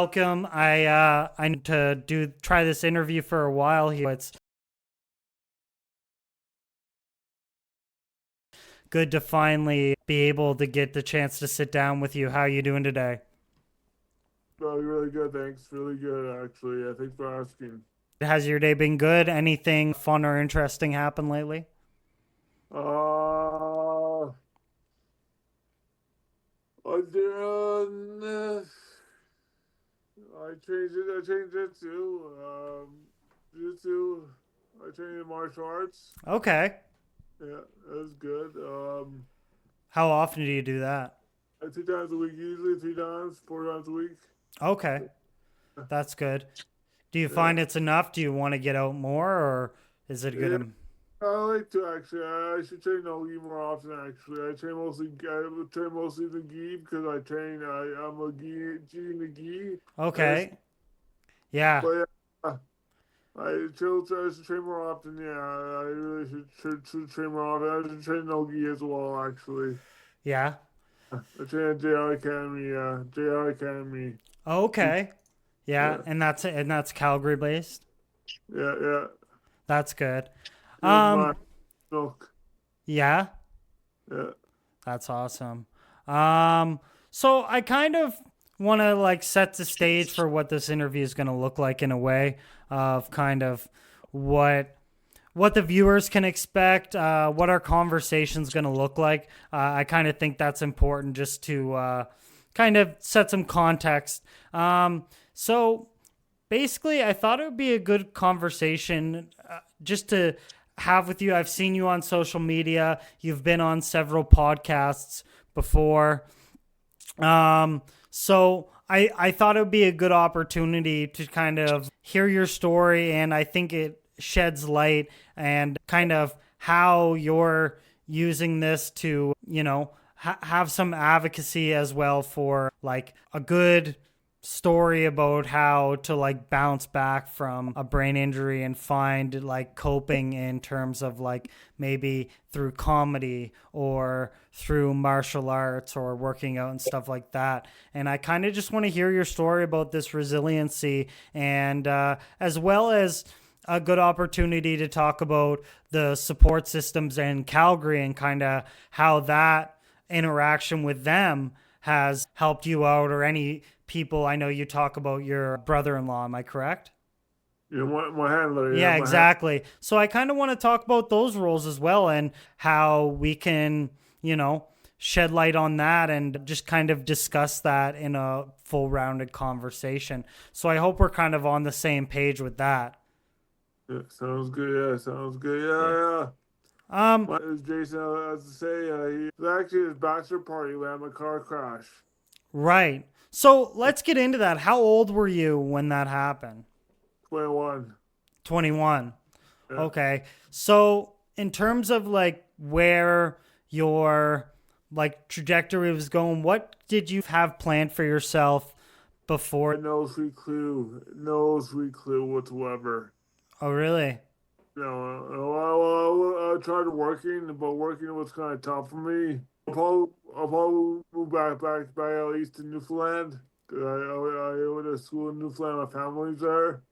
Welcome. I need to try this interview for a while here. It's good to finally be able to get the chance to sit down with you. How are you doing today? Really good, thanks. Really good, actually. Yeah, thanks for asking. Has your day been good? Anything fun or interesting happened lately? Uh, I did, I changed it. I changed it to jiu-jitsu. I trained in martial arts. Okay. Yeah, that was good. How often do you do that? 2 times a week, usually 3 times, 4 times a week. Okay. That's good. Do you Yeah, find it's enough? Do you want to get out more, or is it good? yeah. I like to actually. I should train no gi more often. Actually, I train mostly. I would train mostly the gi because I train. I'm a gi in the gi. As Okay. Yeah. but yeah, I should train more often. Yeah, I really should train more often. I should train no gi as well. Actually, Yeah. I train at JR Academy. JR Academy. Okay. Yeah, Yeah, and that's Calgary based. yeah. That's good. Here's Um, my milk. yeah. Yeah. That's awesome. So I kind of want to like set the stage for what this interview is going to look like in a way of kind of what what the viewers can expect, what our conversation's going to look like. I kind of think that's important just to kind of set some context. So basically, I thought it would be a good conversation just to have with you. I've seen you on social media. You've been on several podcasts before. So I thought it would be a good opportunity to kind of hear your story, and I think it sheds light and kind of how you're using this to, have some advocacy as well for like a good story about how to like bounce back from a brain injury and find like coping in terms of like maybe through comedy or through martial arts or working out and stuff like that. And I kind of just want to hear your story about this resiliency and as well as a good opportunity to talk about the support systems in Calgary and kind of how that interaction with them has helped you out, or any people. I know you talk about your brother-in-law, am I correct? My handler. Yeah, Yeah, my hand. exactly. So I kind of want to talk about those roles as well and how we can, shed light on that and just kind of discuss that in a full rounded conversation. So I hope we're kind of on the same page with that. Yeah, sounds good. Yeah, sounds good. Yeah. Yeah, yeah. Um My name is Jason. As to say, he was actually his bachelor party. We had my car crash. right. So let's get into that. How old were you when that happened? 21. 21. Yeah. Okay. So, in terms of like where your like trajectory was going, what did you have planned for yourself before? No sweet clue. No sweet clue whatsoever. Oh, really? I tried working, but working was kind of tough for me. I'll probably move back out east to Newfoundland. 'Cause I went to school in Newfoundland. My family's there.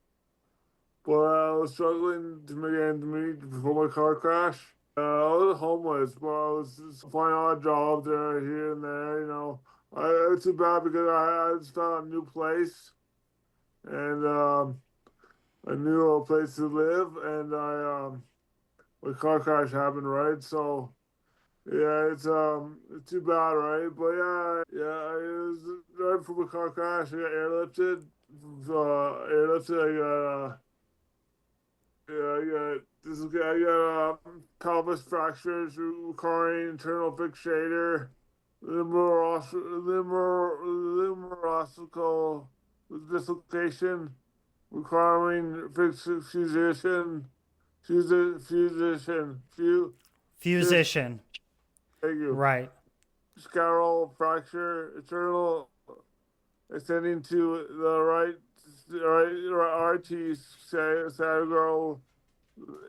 But I was struggling to make ends meet before my car crash. I was homeless, but I was just finding odd jobs there, here and there. It's too bad because I just found a new place and a new place to live, and my car crash happened, right? So yeah, it's too bad, right? But yeah, I was right before my car crash. I got airlifted. Airlifted. I got this is I got pelvis fractures requiring internal fixator, limber dislocation requiring fusion, fusion, fuse. Fusician. Thank you. Right. Scaral fracture, internal extending to the right RT sagittal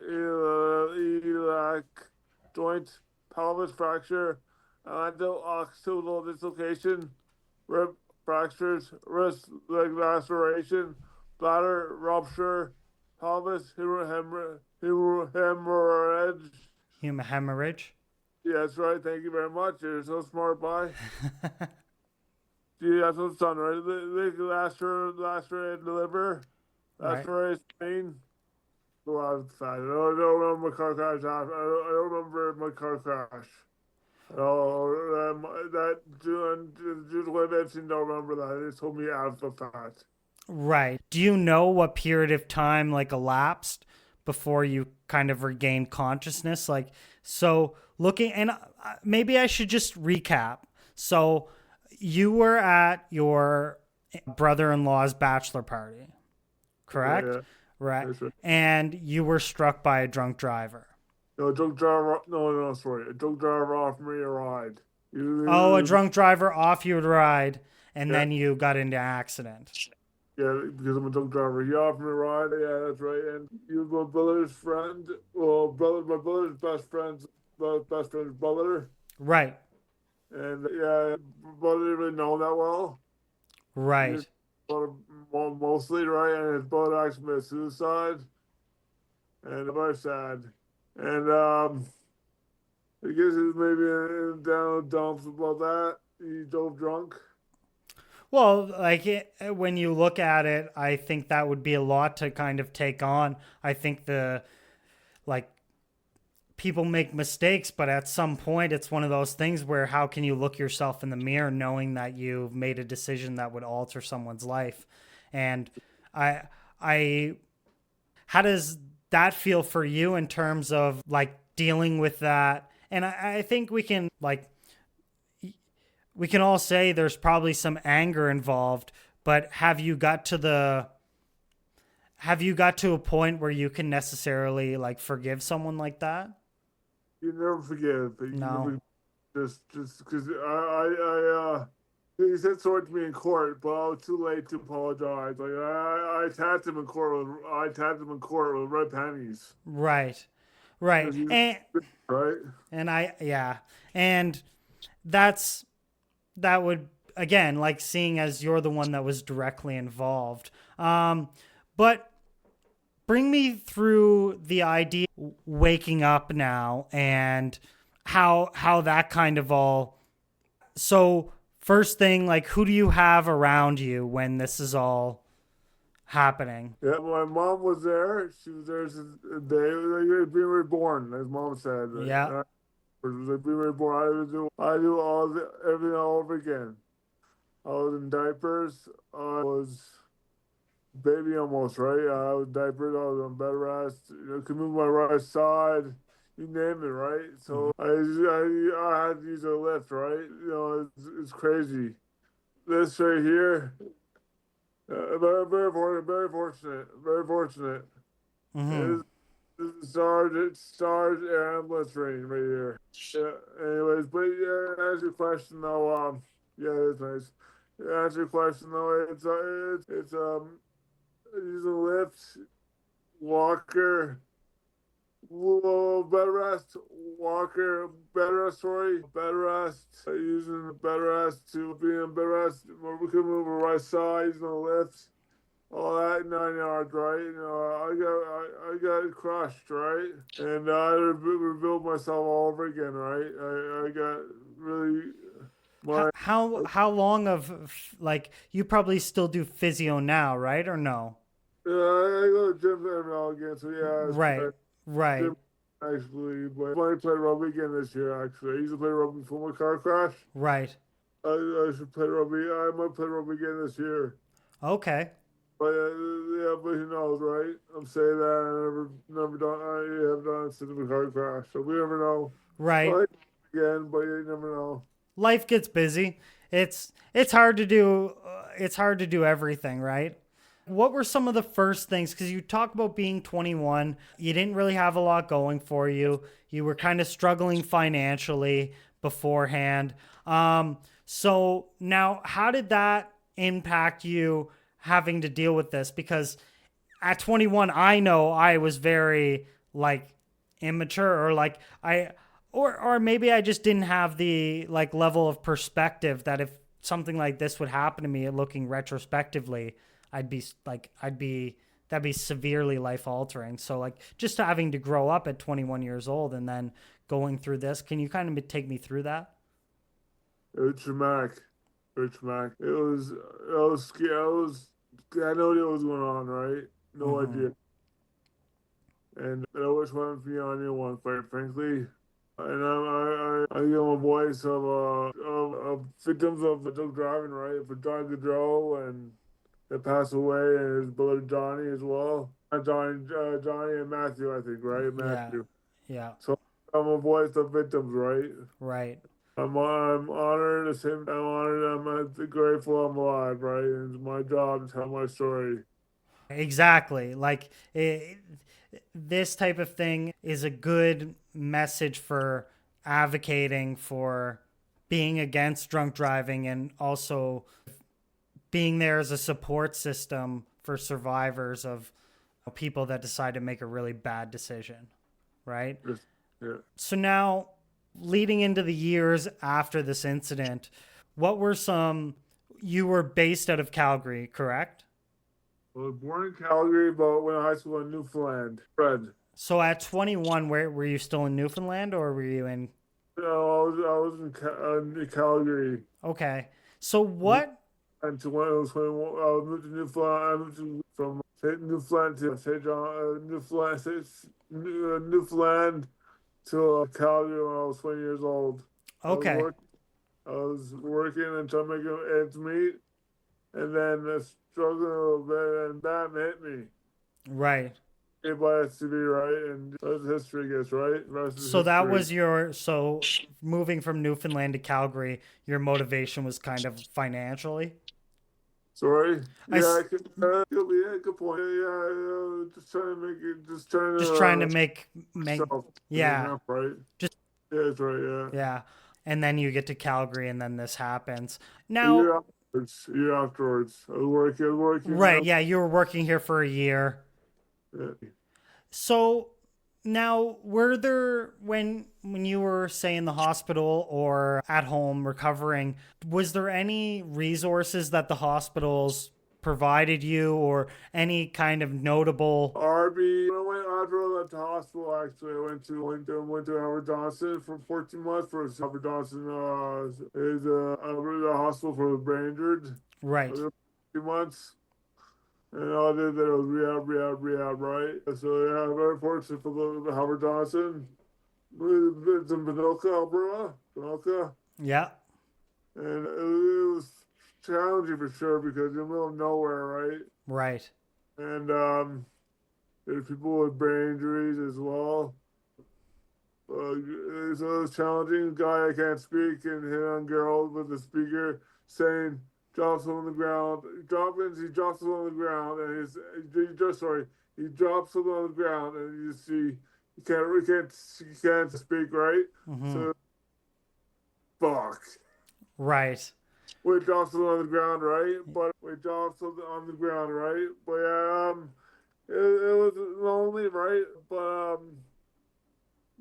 iliac joint, pelvis fracture, occipital dislocation, rib fractures, wrist leg laceration, bladder rupture, pelvis hemorrhage. Hemorrhage. Yeah, that's right. Thank you very much. You're so smart, boy. Gee, that's what's done, right? Leg lacerated liver, Right. lacerated spine. Go out fast. I don't remember my car crash. I don't remember my car crash. Oh, that just what I've seen. Don't remember that. It told me out the fact. Right. Do you know what period of time like elapsed before you kind of regained consciousness? Like, so looking, and maybe I should just recap. So you were at your brother-in-law's bachelor party, correct? Yeah, Right. that's right. And you were struck by a drunk driver. No, drunk driver. No, sorry. A drunk driver offered me a ride. Oh, a You, drunk driver off you to ride, and yeah, then you got into an accident. yeah, because I'm a drunk driver. He offered me a ride. Yeah, that's right. And he was my brother's friend. Well, my brother's best friend's brother. Right. And yeah, brother didn't really know him that well. He Right. just mostly, right? And his brother actually committed suicide. And very sad. And I guess it was maybe down the dumps about that. He drove drunk. Well, like when you look at it, I think that would be a lot to kind of take on. I think like people make mistakes, but at some point it's one of those things where how can you look yourself in the mirror knowing that you've made a decision that would alter someone's life? And I I how does that feel for you in terms of like dealing with that? And I think we can all say there's probably some anger involved, but have you got to a point where you can necessarily like forgive someone like that? You never forgive, but you No. never just because he said sorry to me in court, but I was too late to apologize. Like I attacked him in court with red panties. Right. Right. Because he's And right. yeah. And that's that would again like seeing as you're the one that was directly involved. But bring me through the idea of waking up now and how that kind of all. So first thing, like who do you have around you when this is all happening? Yeah, my mom was there. She was there since the day like, being reborn, as mom said. Yeah. Like being reborn. I do everything all over again. I was in diapers. I was baby almost, right? I was diapered. I was on bed rest. Could move my right side. You name it, right? Mhm. So I had to use a lift, right? It's crazy. This right here, very fortunate, very fortunate. Mhm. This is Sarge ambulance rating right here. Yeah. Anyways, but yeah, answer your question though. Yeah, it's nice. Answer your question though. It's using a lift, walker, bed rest, walker, bed rest, sorry, bed rest, using the bed rest to be in bed rest, we can move the right side, using the lift, all that 9 yards, right? I got crushed, right? And I rebuilt myself all over again, right? I got really, my, How long of like you probably still do physio now, right? Or no? I go to gym every now and again, so yeah, Right. Right. gym actually, but I might play rugby again this year. Actually, I used to play rugby before my car crash. Right. I should play rugby. I might play rugby again this year. Okay. But yeah, but who knows, right? I'm saying that I never done. I have done it since my car crash, so we never know. Right. But again, but you never know. Life gets busy. It's hard to do it's hard to do everything, right? What were some of the first things cuz you talk about being 21, you didn't really have a lot going for you. You were kind of struggling financially beforehand. So now how did that impact you having to deal with this because at 21 I know I was very like immature or like or maybe I just didn't have the like level of perspective that if something like this would happen to me, looking retrospectively, that'd be severely life altering. So like just having to grow up at 21 years old and then going through this, can you kind of take me through that? It was traumatic. Very traumatic. It was scary. I had no idea what was going on, right? No Mm-hmm. idea. And I wish one for me on anyone, quite frankly. And I give a voice of victims of drug driving, right? For John Gaudreau and that passed away, and his brother Johnny as well. Johnny and Matthew, I think, right? Yeah. Matthew. Yeah. So I'm a voice of victims, right? Right. I'm honored. I'm honored. I'm grateful I'm alive, right? And it's my job to tell my story. Exactly. Like this type of thing is a good message for advocating for being against drunk driving and also being there as a support system for survivors of people that decide to make a really bad decision, right? Yeah. So now, leading into the years after this incident, what were some, you were based out of Calgary, correct? I was born in Calgary, but went to high school in Newfoundland. Fred. So at 21, where were you still in Newfoundland or were you in? No, I was in Calgary. Okay. So what? Until when I was 21, I moved to Newfoundland. I moved from Newfoundland to St. John, Newfoundland to Calgary when I was 20 years old. I was Okay. working. I was working and trying to make ends meet, and then struggling a little bit, and that hit me. Right. It by to be right, and that's history, I guess, right? The rest is So that history. was so moving from Newfoundland to Calgary, your motivation was kind of financially. Sorry. I Yeah, good point. Yeah, just trying to make it, just trying just trying to to make self yeah, enough, right? just Yeah, that's right. Yeah. yeah. And then you get to Calgary and then this happens. A Now, year afterwards. A year afterwards, I was working. right, yeah, you were working here for a year. Yeah. So now, were there when you were say in the hospital or at home recovering, was there any resources that the hospitals provided you or any kind of notable? RB. When I went after I left the hospital, actually, I went to Howard Johnson for 14 months. For Howard Johnson is a hospital for the brain injured. I Right. was there for 14 months. And all I did there was rehab, right? So yeah, I'm very fortunate for the Howard Johnson. It's in Panoka, Alberta, Panoka. Yeah. And it was challenging for sure because you're in the middle of nowhere, right? Right. And there's people with brain injuries as well. So it's challenging. Guy I can't speak and hit on girl with the speaker saying drops him on the ground. He drops him on the ground and he drops him on the ground and you see he can't speak, right? Mm-hmm. So fuck. Right. We dropped him on the ground, right? But we dropped him on the ground, right? But yeah, it was lonely, right? But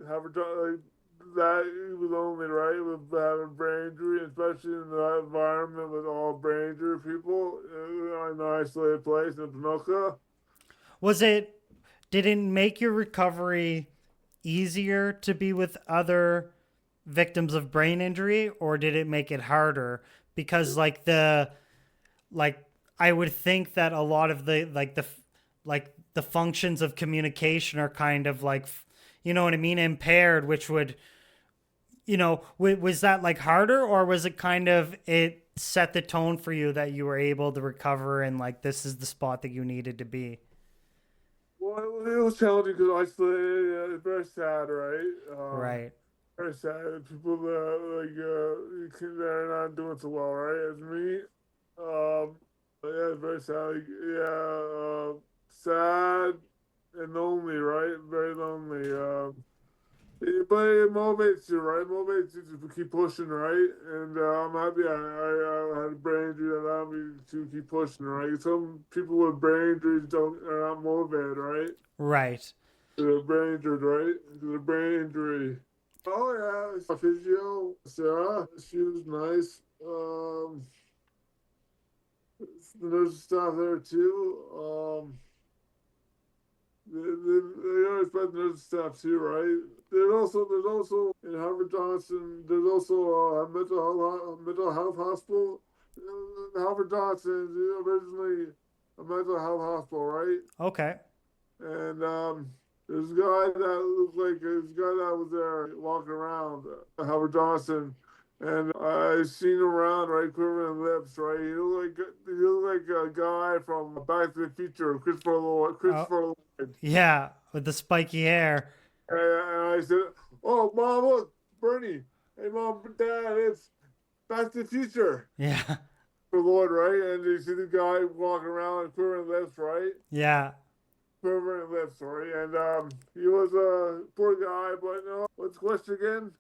have a that it was only right with having brain injury, especially in that environment with all brain injury people in an isolated place in Panoka. Was it did it make your recovery easier to be with other victims of brain injury or did it make it harder because like I would think that a lot of the functions of communication are kind of like you know what I mean impaired which would was that like harder or was it kind of it set the tone for you that you were able to recover and like this is the spot that you needed to be. Well, it was challenging because isolated. It's very sad, right? Right. Very sad. People that they're not doing so well, right? As me. But yeah, it's very sad. Like, yeah, sad and lonely, right? Very lonely. But it motivates you, right? Motivates you to keep pushing, right? And I'm happy I had a brain injury that allowed me to keep pushing, right? Some people with brain injuries are not motivated, right? Right. They're brain injured, right? They're brain injury. Oh yeah, physio Sarah. She was nice. Um, there's stuff there too. They always put there's stuff too, right? There's also in Harvard Johnson. There's also a mental health hospital. Harvard Johnson is originally a mental health hospital, right? Okay. And there's a guy that looked like this guy that was there walking around, Howard Johnson, and I seen him around, right, quivering lips, right. He looked like a guy from Back to the Future, Christopher Lloyd. Oh, yeah, with the spiky hair. And I said, "Oh, Mom, look, Bernie. Hey, Mom, Dad, it's Back to the Future." Yeah. For Lloyd, right? And you see the guy walking around and quivering lips, right? Yeah. Permanent lip, sorry, and he was a poor guy, but no. What's the question again?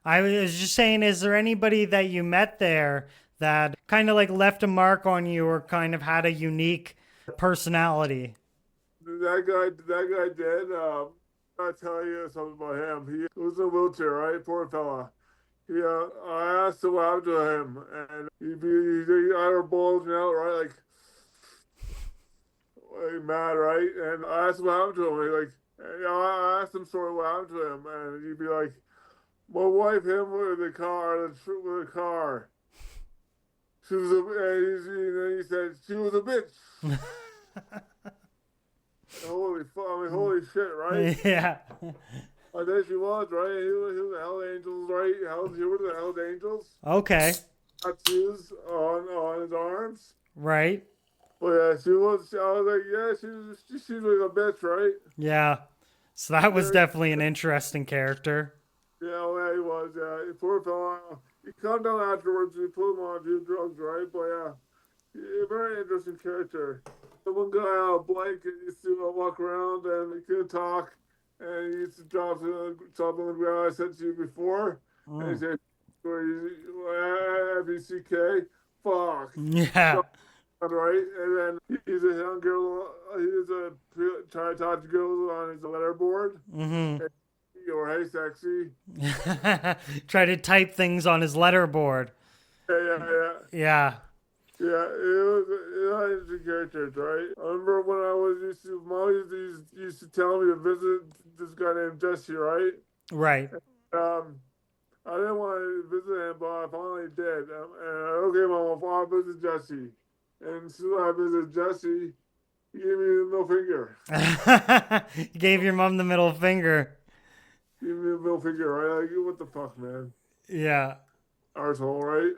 I was just saying, is there anybody that you met there that kind of like left a mark on you or kind of had a unique personality? That guy did. I'll tell you something about him. He was in a wheelchair, right? Poor fella. I asked him what happened to him, and he'd either bulging out, right, like mad, right? And I asked him what happened to him. I asked him sort of what happened to him, and he'd be like, "My wife hit me with the car, with the car. She was and then he said she was a bitch." Holy fuck! I mean, holy shit, right? Yeah. I think she was, right? He was the Hell Angels, right? He was the Hell Angels. Okay. Tattoos on his arms. Right. But yeah, she was. I was like, yeah, she was a bitch, right? Yeah. So that was definitely an interesting character. Yeah, well, he was. Yeah, poor fella. He calmed down afterwards. He put him on a few drugs, right? But yeah, a very interesting character. The one guy, Blake, used to walk around and he couldn't talk, and he used to drop something on the ground. I said to you before, and he said, "FBCK, fuck." Yeah. Right, and then he's a young girl. He's a trying to talk to girls on his letterboard. Mm-hmm. Or hey, sexy. Try to type things on his letterboard. Yeah. Yeah. Yeah, it was interesting characters, right? I remember when I was Mom used to tell me to visit this guy named Jesse, right? Right. I didn't want to visit him, but I finally did. Okay, Mom, I'll visit Jesse. And as soon as I visited Jesse, he gave me the middle finger. You gave your mom the middle finger. Give me the middle finger, right? Like, what the fuck, man? Yeah. Arsehole, right?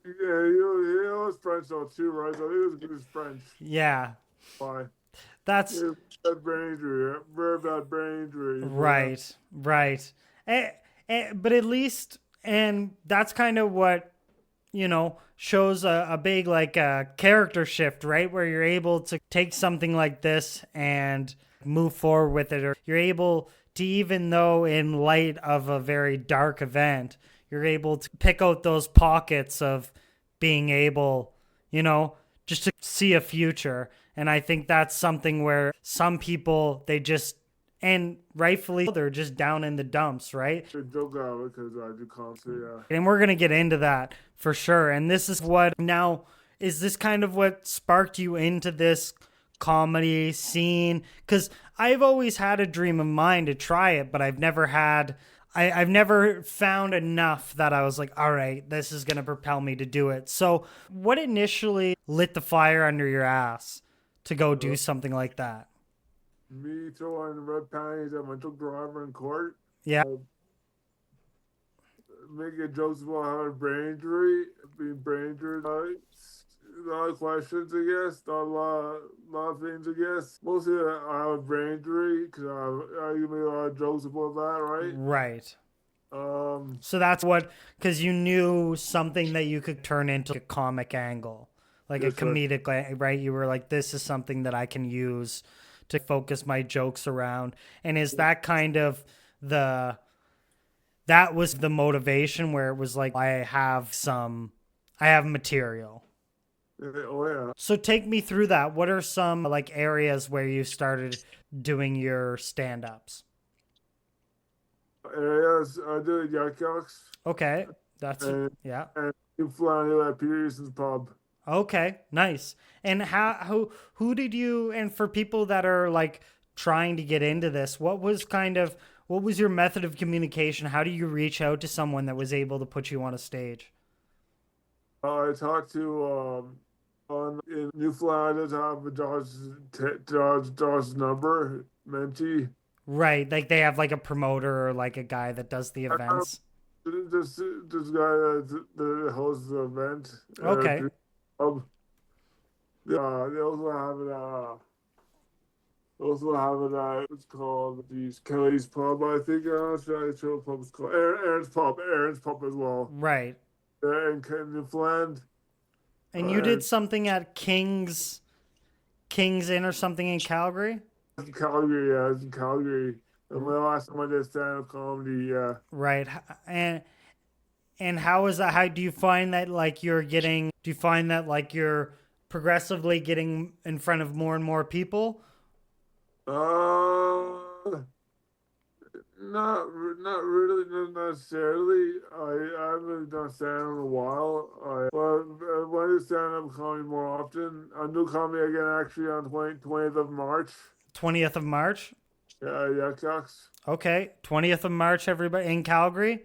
Yeah, he was French though too, right? So he was good as French. Yeah. Why? That's bad brain injury, very bad brain injury. right. Right. But at least, and that's kind of what, shows a big like character shift, right? Where you're able to take something like this and move forward with it, or you're able to, even though in light of a very dark event, you're able to pick out those pockets of being able, just to see a future. And I think that's something where some people, they just, and rightfully, they're just down in the dumps, right? They joke out because I do concert, yeah. And we're going to get into that for sure. And this is what, now, is this kind of what sparked you into this comedy scene? Because I've always had a dream of mine to try it, but I've never found enough that I was like, all right, this is going to propel me to do it. So what initially lit the fire under your ass to go do something like that? Me throwing red panties at my truck driver in court. Yeah. Making jokes about having brain injury, being brain injured. A lot of questions, I guess. Not a lot of things, I guess. Mostly I have a brain injury because I made a lot of jokes about that, right? Right. So that's what, because you knew something that you could turn into a comic angle, like a comedic, right? You were like, this is something that I can use to focus my jokes around. And is that kind of that was the motivation where it was like, I have material. Oh yeah. So take me through that. What are some like areas where you started doing your stand-ups? Areas I do yucks. Okay. That's and, yeah. And Newfoundland at Peterson's pub. Okay, nice. And who did you, and for people that are like trying to get into this, what was your method of communication? How do you reach out to someone that was able to put you on a stage? I talked to on in Newfoundland. I have Josh's number, Menti. Right, like they have like a promoter or like a guy that does the I have events. this guy that hosts the event at Okay. the pub. They also have it. Also have it at it's called the Kelly's Pub. I think I'm not sure what pub it's called. Aaron's Pub. Aaron's Pub as well. Right. In Newfoundland. And you did And something at King's Inn or something in Calgary? it's in Calgary, yeah, it's in Calgary. And my last time I did stand-up comedy, yeah. Right. And how is that? How do you find that like do you find that like you're progressively getting in front of more and more people? Uh, not really, not necessarily. I haven't done stand-up in a while. But when I do stand-up comedy more often, I do comedy again actually on 20th of March. 20th of March? Yeah, Yuck Yucks. Okay. 20th of March, everybody in Calgary?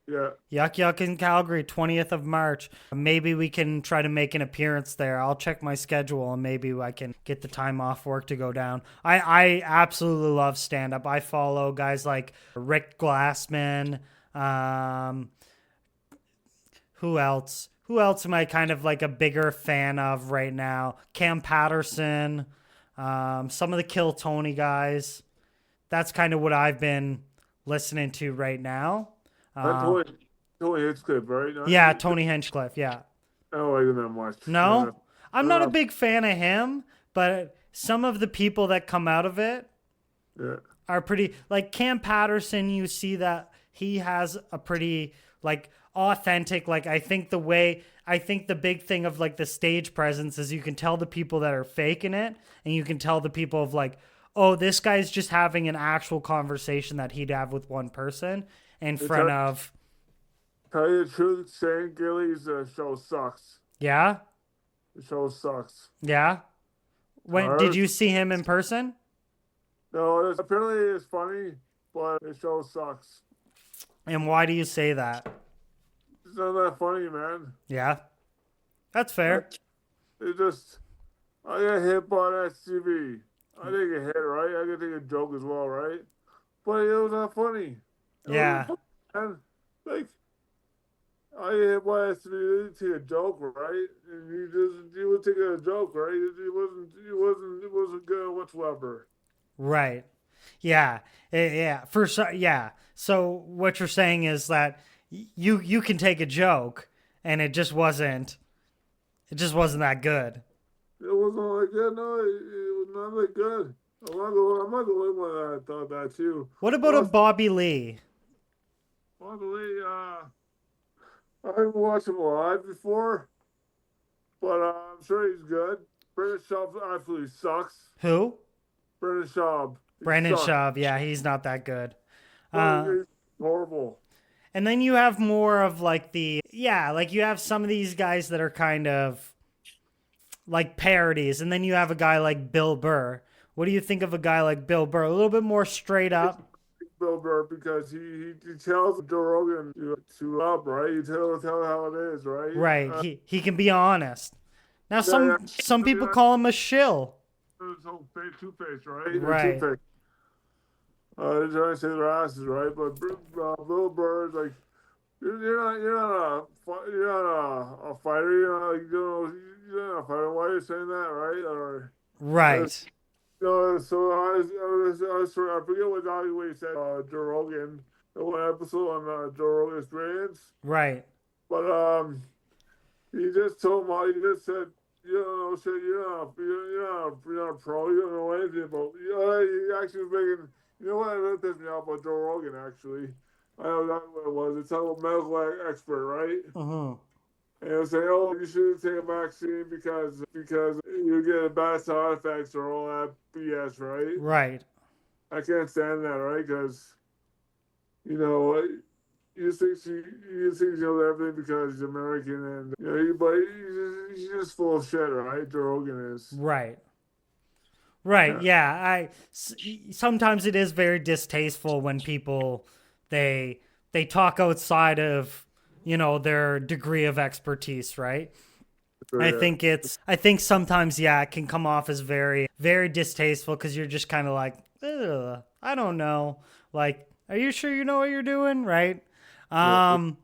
Yeah. Yuck Yuck in Calgary, 20th of March. Maybe we can try to make an appearance there. I'll check my schedule and maybe I can get the time off work to go down. I absolutely love stand up. I follow guys like Rick Glassman. Who else? Who else am I kind of like a bigger fan of right now? Cam Patterson, some of the Kill Tony guys. That's kind of what I've been listening to right now. Not Uh, Tony Hinchcliffe, right? Not, yeah, Tony Hinchcliffe. Yeah. I don't like him that much. No, I'm not a Uh, big fan of him, but some of the people that come out of it yeah. are pretty, like Cam Patterson. You see that he has a pretty like authentic, like I think the big thing of like the stage presence is you can tell the people that are faking it, and you can tell the people of like, oh, this guy's just having an actual conversation that he'd have with one person in To front of. tell you the truth, Shane Gillis' show sucks. Yeah. The show sucks. Yeah. When did Hard. you see him in person? No, apparently it's funny, but the show sucks. And why do you say that? It's not that funny, man. Yeah, that's fair. It just, I got hit by an SUV. I didn't get hit, right? I could take a joke as well, right? But it was not funny. It Yeah, wasn't funny, man. Like, I get hit by an SUV, you didn't take a joke, right? And you would take a joke, right? It wasn't good whatsoever. right. Yeah, yeah. Yeah. So what you're saying is that you can take a joke, and it just wasn't that good. It wasn't like that. No, it was not that good. I'm not going with that. I thought that too. What about a Plus, Bobby Lee? luckily, I haven't watched him live before, but I'm sure he's good. Brendan Schaub absolutely sucks. Who? Brendan Schaub. He Brandon sucks. Schaub. Yeah, he's not that good. No, he's horrible. And then you have more of like like you have some of these guys that are kind of like parodies, and then you have a guy like Bill Burr. What do you think of a guy like Bill Burr? A little bit more straight up. Bill Burr because he tells Joe Rogan to up, right? You tell how it is, right? Right. He can be honest. Now Yeah, some people yeah. call him a shill. So two-faced, right? They're Right. two-faced. They're trying to say their asses, right? But Bill Burr is like, you're not a fighter. You're not a fighter. Why are you saying that, right? Or Right. no. So I forget what he said. Joe Rogan, the one episode on Joe Rogan Experience. Right. But he just told him. He just said, you don't know shit. You're not a pro. You don't know anything about. He actually was making. You know what? That pissed me off about Joe Rogan. Actually, I know exactly what it was. It's a medical expert, right? Uh-huh. And it was saying, oh, you shouldn't take a vaccine because you get bad side effects or all that BS, right? Right. I can't stand that, right? Because you know he just thinks he knows everything because he's American, and but he's just full of shit, right? Joe Rogan is. Right. Right. Yeah, Yeah. Sometimes it is very distasteful when people they they talk outside of, their degree of expertise, right? so, I think sometimes, yeah, it can come off as very, very distasteful because you're just kind of like, ugh, I don't know. Like, are you sure you know what you're doing? Right. yeah. Um,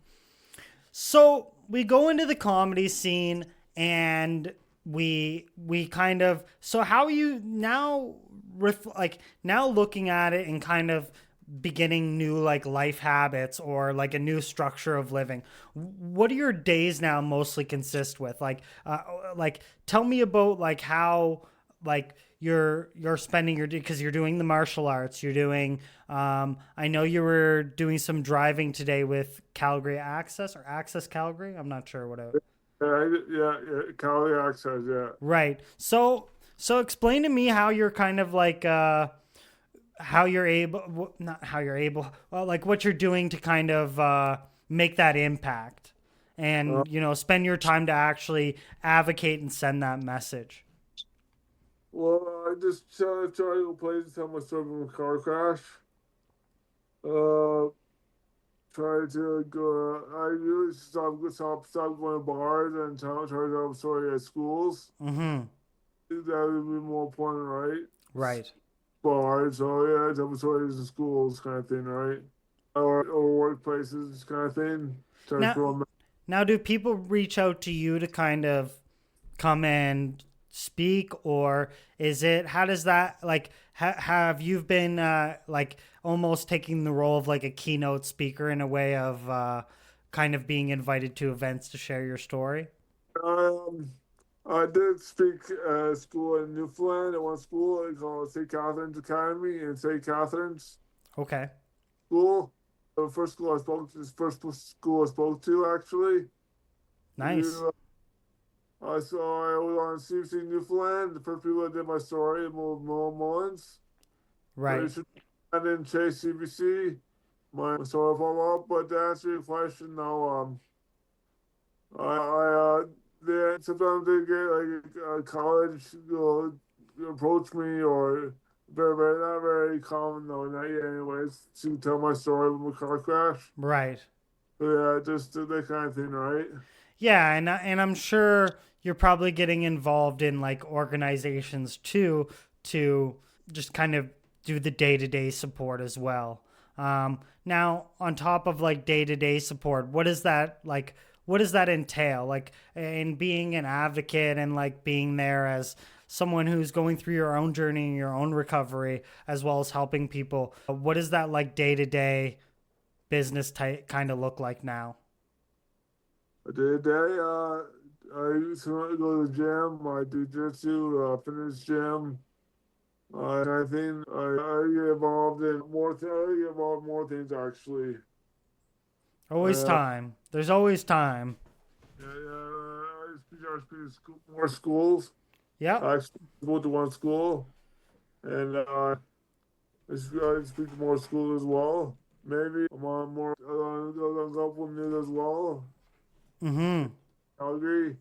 so we go into the comedy scene and we kind of, so how are you now, like now looking at it and kind of beginning new like life habits or like a new structure of living? What do your days now mostly consist with? Like tell me about like how like you're spending your day, because you're doing the martial arts, you're doing I know you were doing some driving today with Calgary Access or Access Calgary, I'm not sure what. Yeah. Calgary access, yeah. Right. So explain to me how you're kind of like how you're able, not how you're able, well, like what you're doing to kind of make that impact Uh, and spend your time to actually advocate and send that message. well, I just try to go places, tell my story from a car crash. Uh, Try to go. I really stop going to bars and try to tell a story at schools. Mm-hmm. That would be more important, right? Right. Bars, so yeah, tell stories in schools, kind of thing, right? Or workplaces, kind of thing. Try to Now, promote. now, do people reach out to you to kind of come and speak, or is it, how does that like have you been like almost taking the role of like a keynote speaker in a way of kind of being invited to events to share your story? Um, I did speak at school in Newfoundland at one school called St. Catherine's Academy in St. Catherine's Okay. School. The first school I spoke to, first school I spoke to actually. Nice. So I was on CBC Newfoundland. The first people that did my story, Mo Mullins. Right. I didn't chase CBC. My story follow up, but to answer your question, no. They sometimes they get like a college approach me or very not very common though, not yet anyways, to tell my story of my car crash. Right. So yeah, just that kind of thing, right? Yeah, and I'm sure you're probably getting involved in like organizations too to just kind of do the day-to-day support as well. Now, on top of like day-to-day support, what is that like? What does that entail? Like in being an advocate and like being there as someone who's going through your own journey and your own recovery, as well as helping people. What does that like day-to-day business type kind of look like now? Day, I used to go to the gym. I do jiu-jitsu, fitness gym. I think I get involved in more. I get involved in more things actually. Always Uh, time. There's always time. I speak to more schools. Yep. I actually go to one school, and I speak to more schools as well. Maybe I'm on more on a couple news as well. Mm-hmm. Calgary.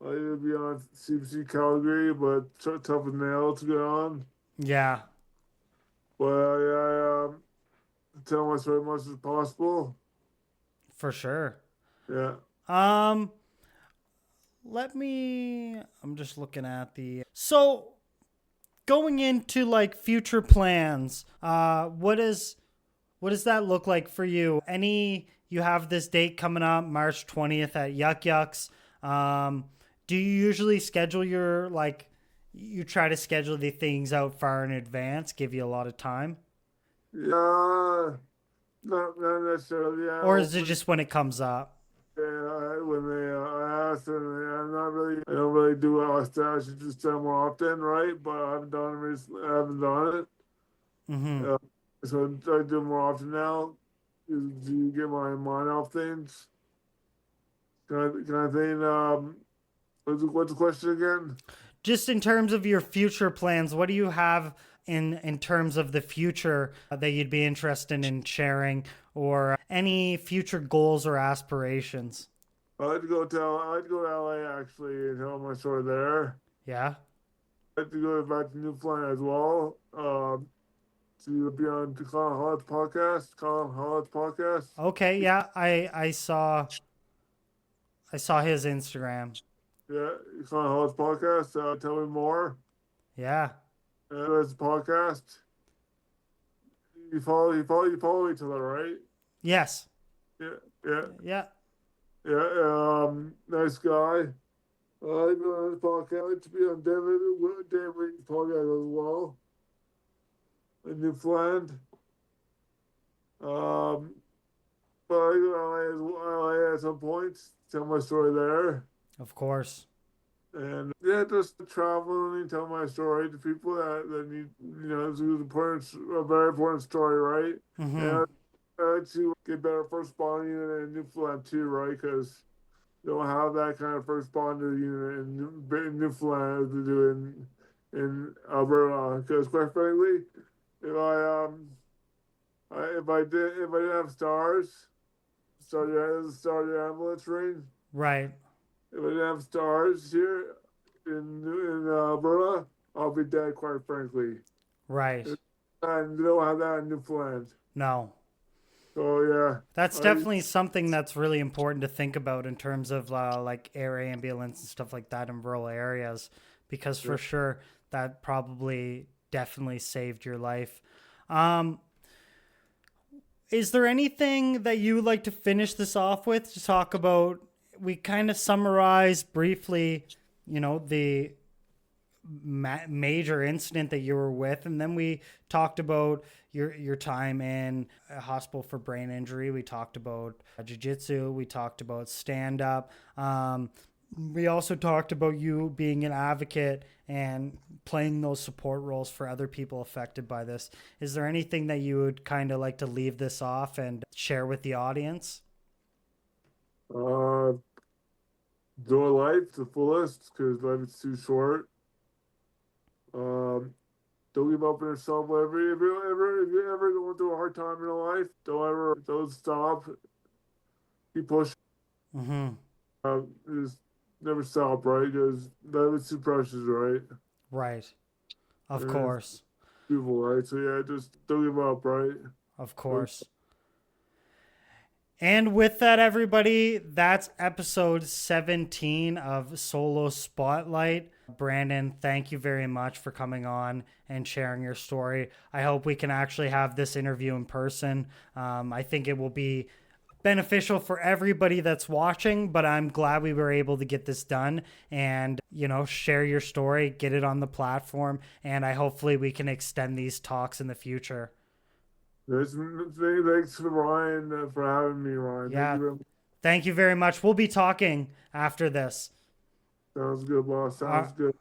I need to be on CBC Calgary, but tough as nail to get on. Yeah, But tell my story as much as possible. for sure. Yeah. Um, I'm just looking at so going into like future plans, what does that look like for you? You have this date coming up, March 20th at Yuck Yucks. Do you usually schedule you try to schedule the things out far in advance, give you a lot of time? Yeah. Not necessarily. Yeah. Or is it just when it comes up? When they I asked them, I'm not really. I don't really do it. I should just do it more often, right? But I haven't done it recently. I haven't done it. Mm-hmm. So I try to do it more often now. Do you get my mind off things? Can I think? What's the question again? Just in terms of your future plans, what do you have in terms of the future that you'd be interested in sharing, or any future goals or aspirations? I'd go to LA actually and tell my story there. Yeah. I'd like to go back to Newfoundland as well. To be on the Colin Hollis podcast. Colin Hollis podcast. Okay. Yeah. I saw his Instagram. Yeah, Colin Hollis podcast. Tell me more. Yeah. There's a podcast. You follow each other, right? Yes. Yeah, yeah, Yeah. yeah. Nice guy. I've been on his podcast. I'd like to be on David Wayne's podcast as well in Newfoundland. But I go to LA at some point. Tell my story there. Of course. And yeah, just traveling and tell my story to people that need, it's a very important story, right? Mm-hmm. And I like to get better first responder unit in Newfoundland too, right? Because you don't have that kind of first responder unit in Newfoundland as they do in Alberta. Because quite frankly, if if I didn't have started the ambulance ring. Right. If I didn't have stars here in Alberta, I'll be dead, quite frankly. Right. And they don't have that in Newfoundland. No. So, yeah. That's definitely something that's really important to think about in terms of like air ambulance and stuff like that in rural areas, because for sure that probably definitely saved your life. Is there anything that you would like to finish this off with to talk about? We kind of summarized briefly, the major incident that you were with, and then we talked about your time in a hospital for brain injury. We talked about jiu-jitsu. We talked about stand-up. We also talked about you being an advocate and playing those support roles for other people affected by this. Is there anything that you would kind of like to leave this off and share with the audience? Enjoy life to the fullest, because life is too short. Don't give up on yourself. If you ever going through a hard time in your life, don't stop. Keep pushing. Mm-hmm. Just never stop, right? Because life is too precious, right? Right. Of course. Beautiful, right? So yeah, just don't give up, right? Of course. And with that, everybody, that's episode 17 of Solo Spotlight. Brandon, thank you very much for coming on and sharing your story. I hope we can actually have this interview in person. I think it will be beneficial for everybody that's watching, but I'm glad we were able to get this done and, share your story, get it on the platform, and hopefully we can extend these talks in the future. Thanks for Ryan for having me, Ryan. Yeah. Thank you very much. We'll be talking after this. Sounds good, boss. Sounds good.